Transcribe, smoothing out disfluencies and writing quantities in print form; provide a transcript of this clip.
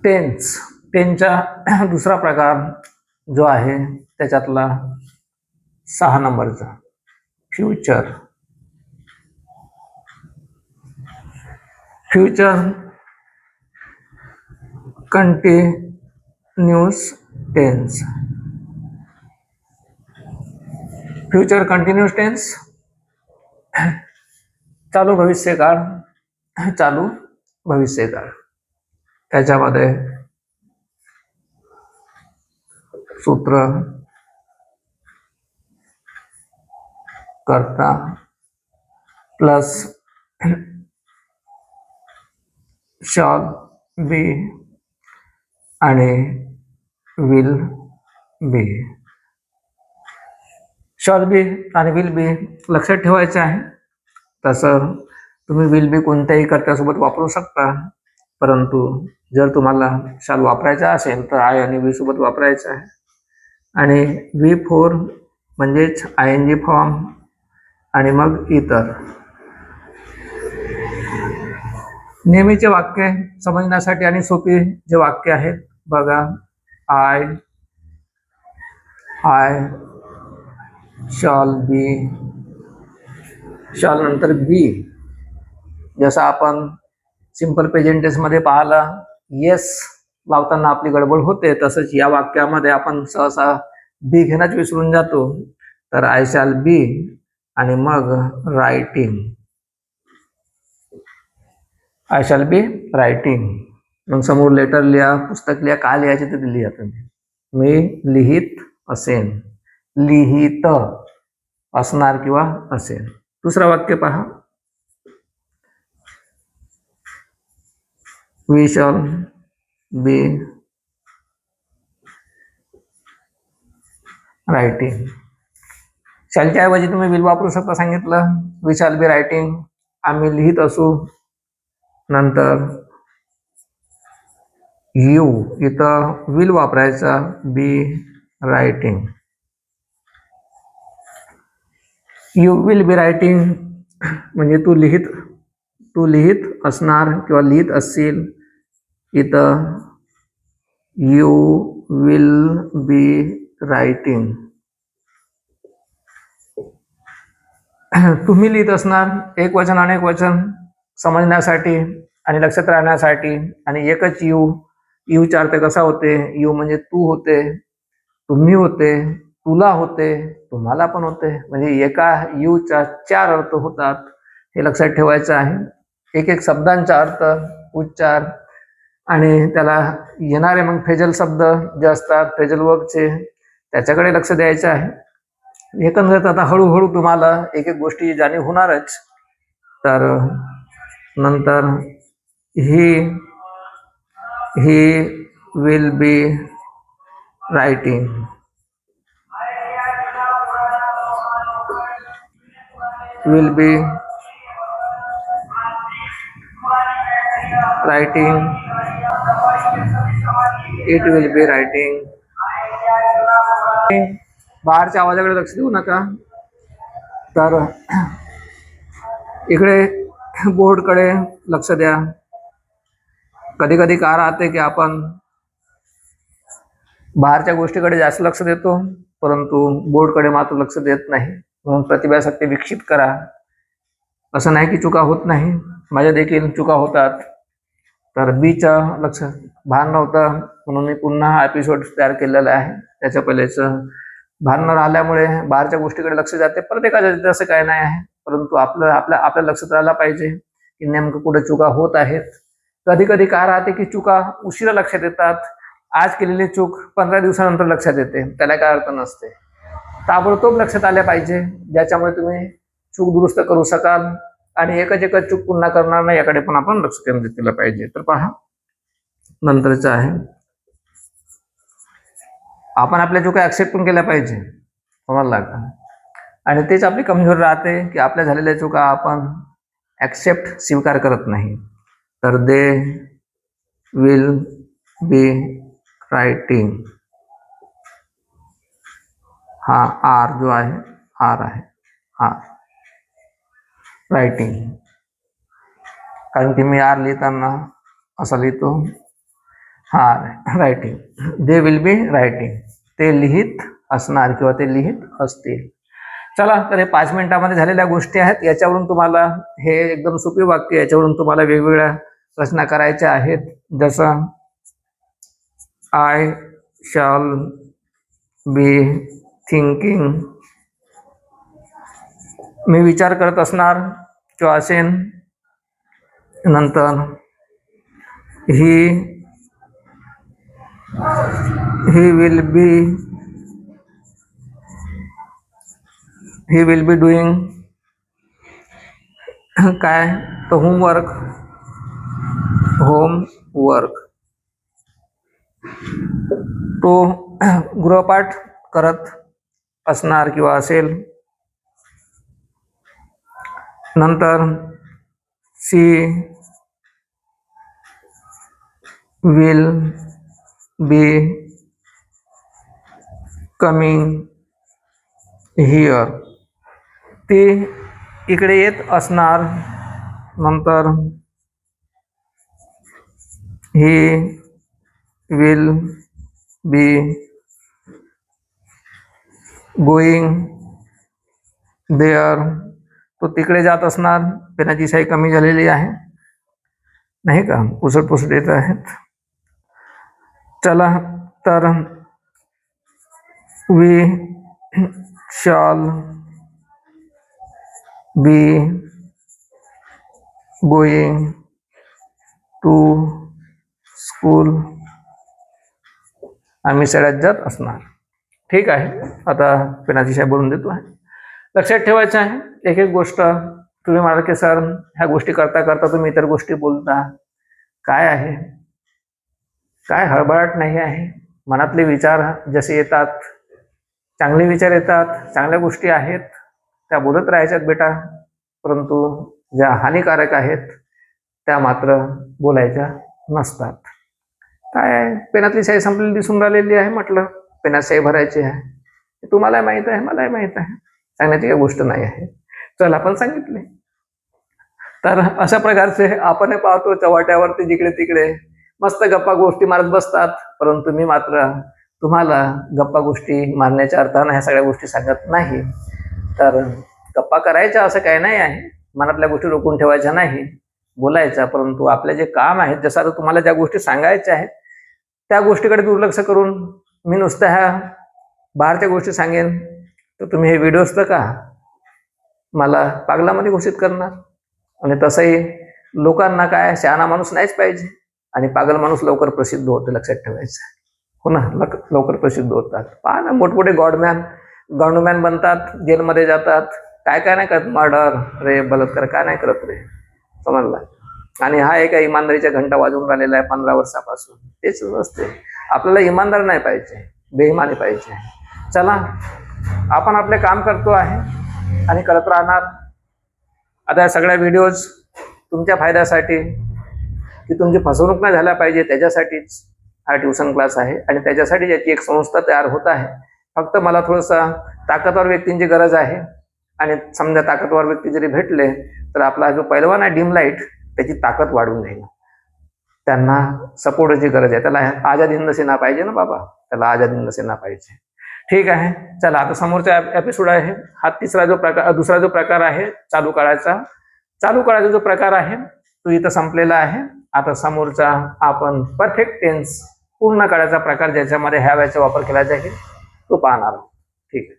टेनचा दुसरा प्रकार जो आहे त्याच्यातला 6 नंबरचा future continuous tense. Future continuous tense चालू भविष्यकाळ त्याच्यामध्ये सूत्र कर्ता प्लस शॉल बी आणि विल बी. शॉल बी आणि विल बी लक्षात ठेवायचं आहे. तसं तुम्ही विल बी कोणत्याही कर्त्यासोबत वापरू शकता, परंतु जर तुम्हाला शॉल वापरायचा असेल तर आय आणि वी सोबत वापरायचं आहे. आणि V4 म्हणजेच ING फॉर्म आणि मग इतर. नेहमीचे वाक्य समजण्यासाठी आणि सोपी जे वाक्य आहेत बघा, आय शॉल बी, शॉल नंतर बी. जसं आपण सिंपल प्रेझेंट टेन्समध्ये पाहिलं येस लावताना आपली गडबड होते, तसंच या वाक्यामध्ये आपण सहसा बी घेण्याच विसरून जातो. तर आय शॅल बी आणि मग writing, I shall be writing. मग समोर लेटर लिहा, पुस्तक लिहा, काय लिहायचे ते लिहा तुम्ही. मी लिहित असेन, लिहित असणार किंवा असेल. दुसरा वाक्य पहा, वी शॅल बी रायटिंग. शॅलच्या ऐवजी तुम्ही विल वापरू शकता. सांगितलं वी शॅल बी रायटिंग, आम्ही लिहित असू. नंतर यू, इथं विल वापरायचा, be writing. You will be writing म्हणजे तू लिहित असणार किंवा लिहित असशील. इथं यू विल बी रायटिंग. तुम्ही लिहित असणार, एक वचन अनेक वचन समजण्यासाठी आणि लक्षात राहण्यासाठी. आणि एकच यूचा अर्थ कसा होते, यू म्हणजे तू होते, तुम्ही होते, तुला होते, तुम्हाला पण होते. म्हणजे एका यूचा 4 अर्थ होतात, हे लक्षात ठेवायचं आहे. एक एक शब्दांचा अर्थ, उच्चार आणि त्याला येणारे मग फ्रेजल शब्द जे असतात फ्रेजल वर्बचे, त्याच्याकडे लक्ष द्यायचं आहे. एकंदरीत आता हळूहळू तुम्हाला एक एक गोष्टी जाणीव होणारच. तर नंतर he will be writing, will be writing, it will be writing. बाहेरच्या आवाजाकडे लक्ष देऊ नका. तर इकडे बोर्डकडे लक्ष द्या. कधी कधी काय राहते की आपण बाहेरच्या गोष्टीकडे जास्त लक्ष देतो, परंतु बोर्डकडे मात्र लक्ष देत नाही. म्हणून प्रतिभाशक्ती विकसित करा. असं नाही की चुका होत नाही, माझ्या देखील चुका होतात. तर बीचं लक्ष भान नव्हतं म्हणून मी पुन्हा एपिसोड तयार केलेला आहे. त्याच्या पहिलेचं भान न राहिल्यामुळे बाहेरच्या गोष्टीकडे लक्ष जाते. प्रत्येकाचं असं काय नाही आहे, परंतु आपल्या लक्षात राहायला पाहिजे की नेमकं कुठे चुका होत आहेत. कधी कधी काय राहते की चुका उशिरा लक्षात येतात. आज केलेली चूक 15 दिवसानंतर लक्षात येते, त्याला काय अर्थ नसते. ताबडतोब लक्षात आल्या पाहिजे, ज्याच्यामुळे तुम्ही चूक दुरुस्त करू शकाल आणि एकच चूक पुन्हा करणार नाही, याकडे पण आपण लक्ष केंद्रित केलं पाहिजे. तर पहा नंतरचं आहे, आपण आपल्या चुका ऍक्सेप्ट पण केल्या पाहिजे, समजला का. आणि तेच आपली कमजोरी राहते की आपल्या झालेल्या चुका आपण ऍक्सेप्ट स्वीकार करत नाही. तर दे विल बी रायटिंग, हा आर जो आहे आर आहे, आर रायटिंग. कारण की मी आर लिहिताना असा लिहितो. हा, writing. They will be writing. ते लिहित असणार किंवा ते लिहित असतील. चला, तर हे 5 मिनिटामध्ये झालेल्या गोष्टी आहेत. याच्यावरून तुम्हाला हे एकदम सोपी वाक्य, याच्यावरून तुम्हाला वेगवेगळ्या रचना करायच्या आहेत. जसं आय शॅल बी थिंकिंग, मी विचार करत असणार किंवा असेन. नंतर ही विल बी डुईंग काय, तर होमवर्क. तो गृहपाठ करत असणार किंवा असेल. नंतर she will be coming here, ती इकडे येत असणार. नंतर he will be going there, तो तिकडे जात असणार. पेनाची शाई कमी झालेली आहे नाही का, पुसट येत आहेत. चला, तर we shall be going to school, आम्ही शाळेत जात असणार. ठीक आहे, आता पेनाची शाई बोलून देतो आहे. लक्षात ठेवायचं आहे, एक एक गोष्ट तुम्ही म्हणाल की सर ह्या गोष्टी करता करता तुम्ही इतर गोष्टी बोलता, काय आहे, काय हळबळाट नाही आहे. मनातले विचार जसे येतात, चांगले विचार येतात, चांगल्या गोष्टी आहेत त्या बोलत राहायच्यात बेटा, परंतु ज्या हानिकारक आहेत त्या मात्र बोलायच्या नसतात. काय, पेनातली शाई संपलेली दिसून राहिलेली आहे, म्हटलं पेनात शाई भरायची आहे. तुम्हालाही माहित आहे, मलाही माहित आहे, सांगण्याची काही गोष्ट नाही आहे. चल, आपण सांगितले. तर अशा प्रकारचे आपण पाहतो चव्हाट्यावरती जिकडे तिकडे मस्त गप्पा गोष्टी मारत बसतात, परंतु मी मात्र तुम्हाला गप्पा गोष्टी मारण्याच्या अर्थानं ह्या सगळ्या गोष्टी सांगत नाही. तर गप्पा करायच्या असं काही नाही आहे, मनातल्या गोष्टी रोखून ठेवायच्या नाही, बोलायच्या. परंतु आपले जे काम आहेत, जसं आता तुम्हाला ज्या गोष्टी सांगायच्या आहेत त्या गोष्टीकडे दुर्लक्ष करून मी नुसत्या ह्या बाहेरच्या गोष्टी सांगेन तर तुम्ही हे व्हिडिओज तर का मला पागलामध्ये घोषित करणार. आणि तसंही लोकांना काय, शहाणा माणूस नाहीच पाहिजे, आणि पागल माणूस लवकर प्रसिद्ध होते, लक्षात ठेवायचं. हो ना, लवकर प्रसिद्ध होतात. पहा ना, मोठमोठे गॉडमॅन बनतात, जेलमध्ये जातात, काय काय नाही करत, मर्डर, रेप, बलात्कार काय नाही करत रे, समजला. आणि हा एका इमानदारीच्या घंटा वाजवून राहिलेला आहे 15 वर्षापासून. तेच असते, आपल्याला इमानदार नाही पाहिजे, बेईमानी पाहिजे. चला, आपण आपले काम करतो आहे आणि करत राहणार. आता या सगळ्या व्हिडिओज तुमच्या फायद्यासाठी, की तुमची फसवणूक नाही झाल्या पाहिजे त्याच्यासाठीच हा ट्युशन क्लास आहे, आणि त्याच्यासाठी याची एक संस्था तयार होत आहे. फक्त मला थोडंसं ताकदवर व्यक्तींची गरज आहे, आणि समजा ताकदवर व्यक्ती जरी भेटले तर आपला जो पैलवान आहे डिम लाईट, त्याची ताकद वाढून जाईल. त्यांना सपोर्टची गरज आहे, त्याला आझाद हिंद सेना पाहिजे ना बाबा, त्याला आझाद हिंद सेना पाहिजे. ठीक आहे, चला, आता समोरचा एपिसोड आहे हा दुसरा जो प्रकार आहे चालू काळाचा जो प्रकार आहे तो इथं संपलेला आहे. आता समोरचा आपण परफेक्ट टेन्स, पूर्ण काळाचा प्रकार ज्याच्यामध्ये हॅव याचा वापर केला जाईल तो पाहणार. ठीक आहे.